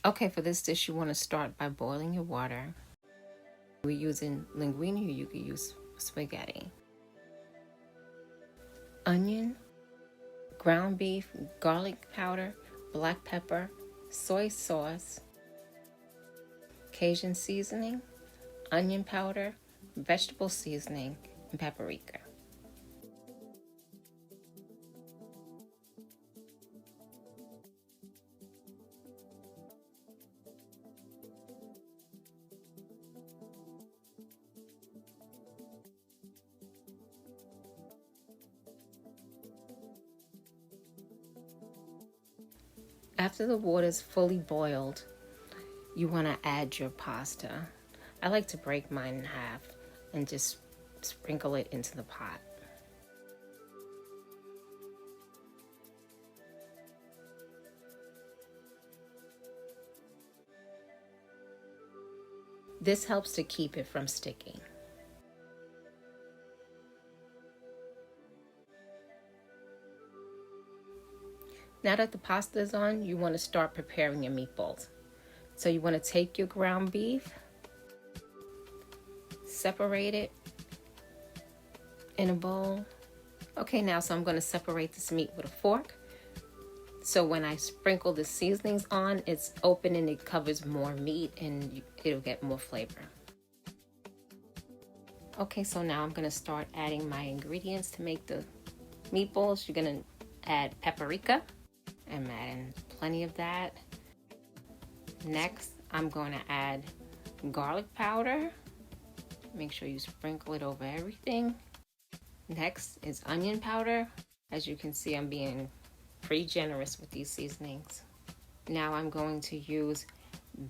Okay, for this dish, you want to start by boiling your water. We're using linguine, or you could use spaghetti. Onion, ground beef, garlic powder, black pepper, soy sauce, Cajun seasoning, onion powder, vegetable seasoning, and paprika. After the water is fully boiled, you want to add your pasta. I like to break mine in half and just sprinkle it into the pot. This helps to keep it from sticking. Now that the pasta is on, you want to start preparing your meatballs. So you want to take your ground beef, separate it in a bowl. Okay, now so I'm going to separate this meat with a fork. So when I sprinkle the seasonings on, it's open and it covers more meat and it'll get more flavor. Okay, so now I'm going to start adding my ingredients to make the meatballs. You're going to add paprika. I'm adding plenty of that. Next, I'm going to add garlic powder. Make sure you sprinkle it over everything. Next is onion powder. As you can see, I'm being pretty generous with these seasonings. Now I'm going to use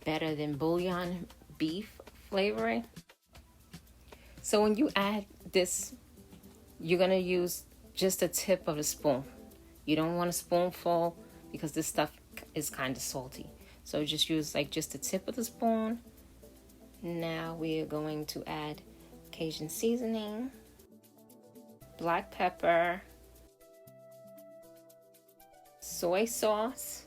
better than bouillon beef flavoring. So when you add this, you're going to use just a tip of a spoon. You don't want a spoonful because this stuff is kind of salty. So just use like just the tip of the spoon. Now we are going to add Cajun seasoning, black pepper, soy sauce,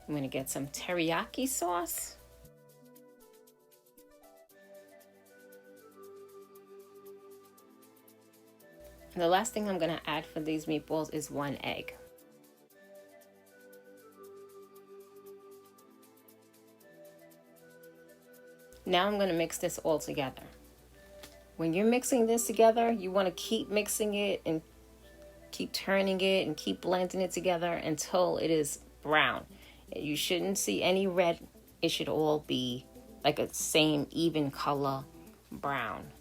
I'm going to get some teriyaki sauce. And the last thing I'm going to add for these meatballs is 1 egg. Now I'm going to mix this all together. When you're mixing this together, you want to keep mixing it and keep turning it and keep blending it together until it is brown. You shouldn't see any red. It should all be like a same even color brown.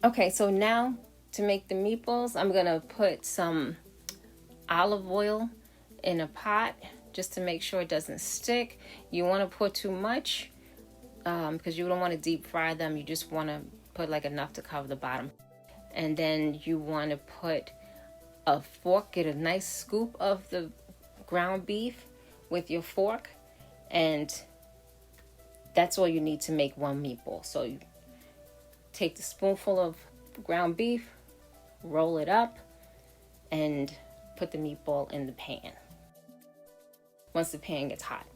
Okay, so now to make the meatballs, I'm gonna put some olive oil in a pot just to make sure it doesn't stick. You want to put too much because you don't want to deep fry them. You just want to put like enough to cover the bottom. And then you want to put a fork, get a nice scoop of the ground beef with your fork, and that's all you need to make one meatball. So you take the spoonful of ground beef, roll it up, and put the meatball in the pan once the pan gets hot.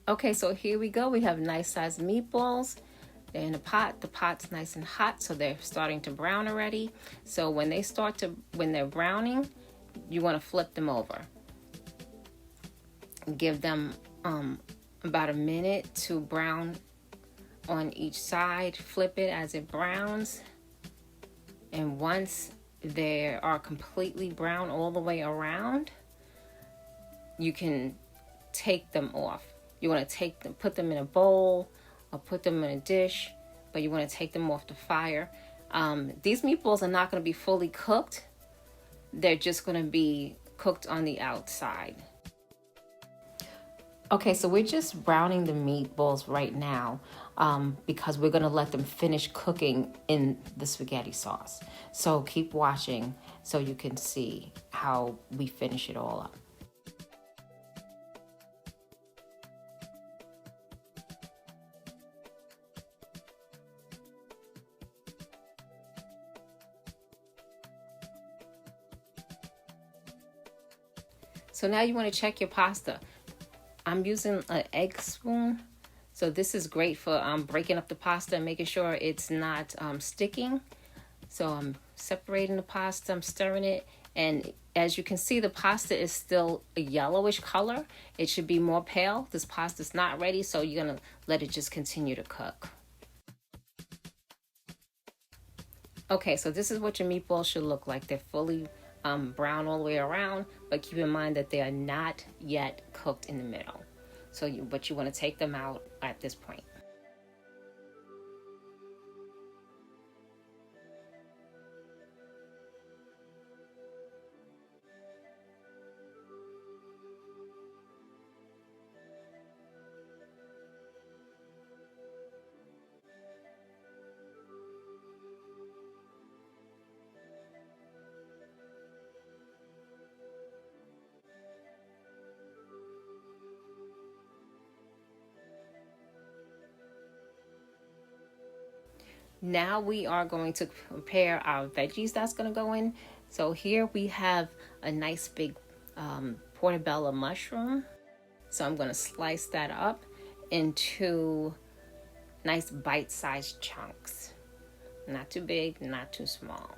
Okay, so here we go. We have nice sized meatballs. They're in a pot. The pot's nice and hot, so they're starting to brown already. So when they're browning, you want to flip them over. Give them about a minute to brown on each side. Flip it as it browns. And once they are completely brown all the way around, you can take them off. You want to put them in a bowl or put them in a dish, but you want to take them off the fire. These meatballs are not going to be fully cooked. They're just going to be cooked on the outside. Okay, so we're just browning the meatballs right now because we're going to let them finish cooking in the spaghetti sauce. So keep watching so you can see how we finish it all up. So now you want to check your pasta. I'm using an egg spoon. So this is great for breaking up the pasta and making sure it's not sticking. So I'm separating the pasta, I'm stirring it. And as you can see, the pasta is still a yellowish color. It should be more pale. This pasta's not ready, so you're going to let it just continue to cook. Okay, so this is what your meatballs should look like. They're fully brown all the way around, but keep in mind that they are not yet cooked in the middle. But you want to take them out at this point. Now we are going to prepare our veggies that's going to go in. So here we have a nice big portobello mushroom. So I'm going to slice that up into nice bite-sized chunks. Not too big, not too small.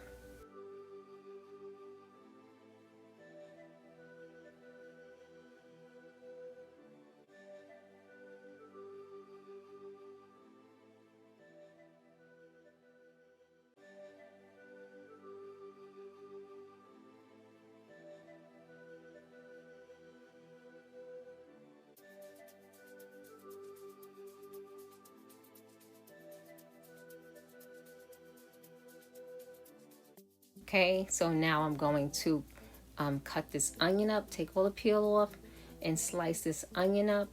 Okay, so now I'm going to cut this onion up, take all the peel off, and slice this onion up.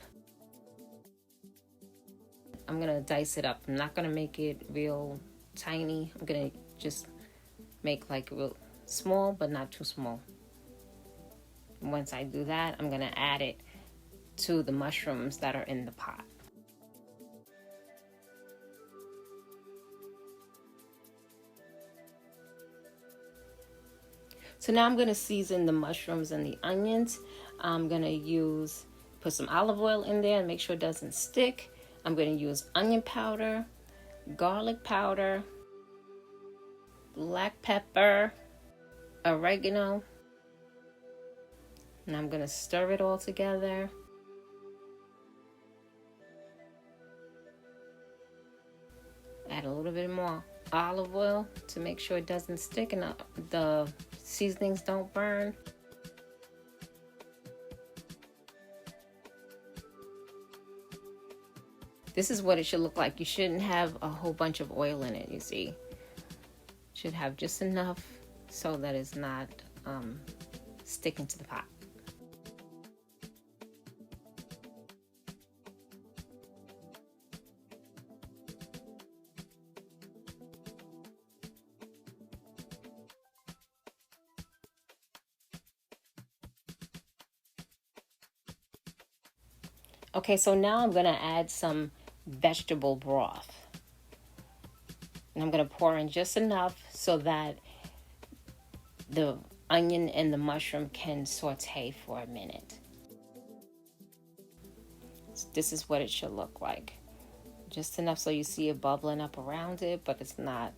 I'm gonna dice it up. I'm not gonna make it real tiny. I'm gonna just make like real small, but not too small. Once I do that, I'm gonna add it to the mushrooms that are in the pot. So now I'm gonna season the mushrooms and the onions. I'm gonna put some olive oil in there and make sure it doesn't stick. I'm gonna use onion powder, garlic powder, black pepper, oregano, and I'm gonna stir it all together. Add a little bit more olive oil to make sure it doesn't stick and the seasonings don't burn. This is what it should look like. You shouldn't have a whole bunch of oil in it, you see. Should have just enough so that it's not sticking to the pot. Okay, so now I'm gonna add some vegetable broth. And I'm gonna pour in just enough so that the onion and the mushroom can saute for a minute. This is what it should look like. Just enough so you see it bubbling up around it, but it's not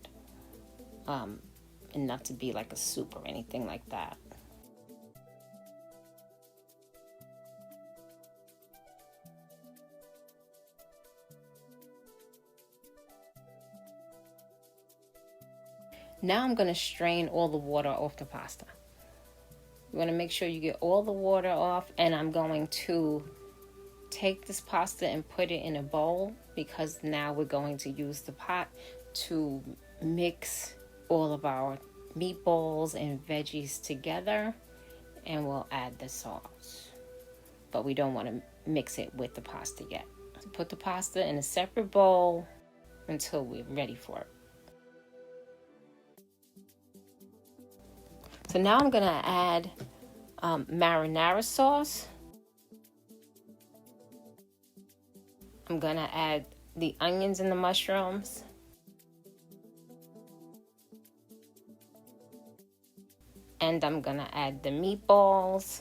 enough to be like a soup or anything like that. Now I'm going to strain all the water off the pasta. You want to make sure you get all the water off, and I'm going to take this pasta and put it in a bowl because now we're going to use the pot to mix all of our meatballs and veggies together, and we'll add the sauce. But we don't want to mix it with the pasta yet. So put the pasta in a separate bowl until we're ready for it. So now I'm gonna add marinara sauce. I'm gonna add the onions and the mushrooms. And I'm gonna add the meatballs,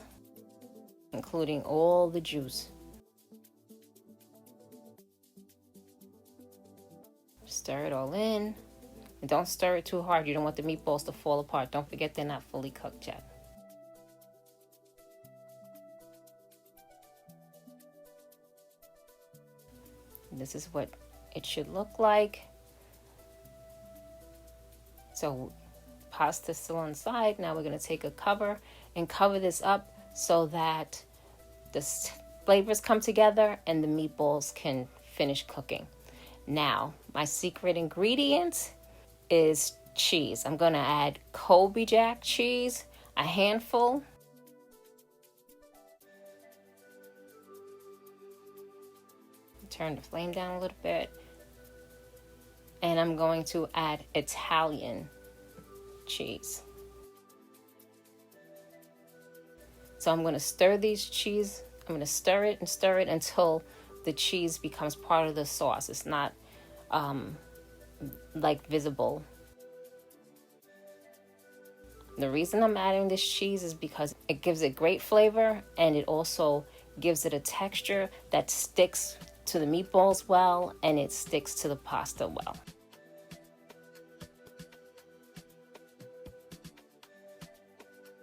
including all the juice. Stir it all in. And don't stir it too hard. You don't want the meatballs to fall apart. Don't forget they're not fully cooked yet. This is what it should look like. So pasta's still on the side. Now we're going to take a cover and cover this up so that the flavors come together and the meatballs can finish cooking. Now, my secret ingredient is cheese. I'm going to add Colby Jack cheese, a handful. Turn the flame down a little bit. And I'm going to add Italian cheese. So I'm going to stir these cheese. I'm going to stir it until the cheese becomes part of the sauce. It's not like visible. The reason I'm adding this cheese is because it gives it great flavor, and it also gives it a texture that sticks to the meatballs well, and it sticks to the pasta well.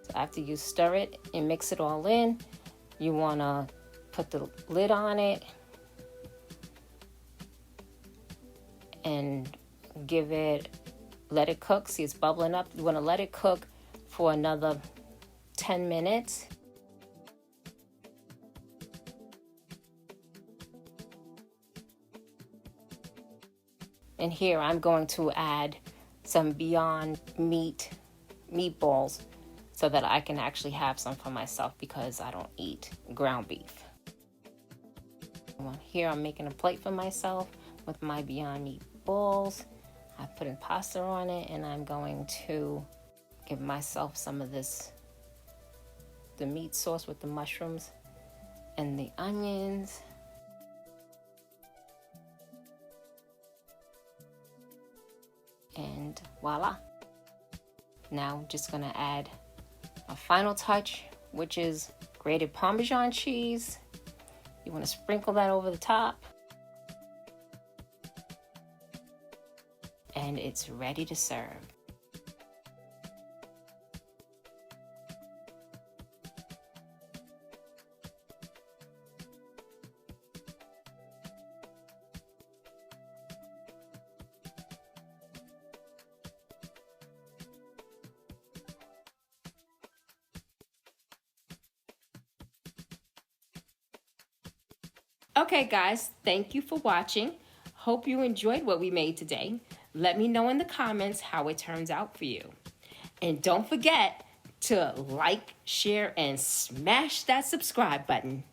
So after you stir it and mix it all in, you want to put the lid on it and let it cook. See, it's bubbling up. You want to let it cook for another 10 minutes. And here I'm going to add some Beyond Meat meatballs so that I can actually have some for myself because I don't eat ground beef. Here I'm making a plate for myself with my Beyond Meat balls. I put in pasta on it, and I'm going to give myself some of this, the meat sauce with the mushrooms and the onions. And voila. Now I'm just gonna add a final touch, which is grated Parmesan cheese. You want to sprinkle that over the top. And it's ready to serve. Okay guys, thank you for watching. Hope you enjoyed what we made today. Let me know in the comments how it turns out for you. And don't forget to like, share, and smash that subscribe button.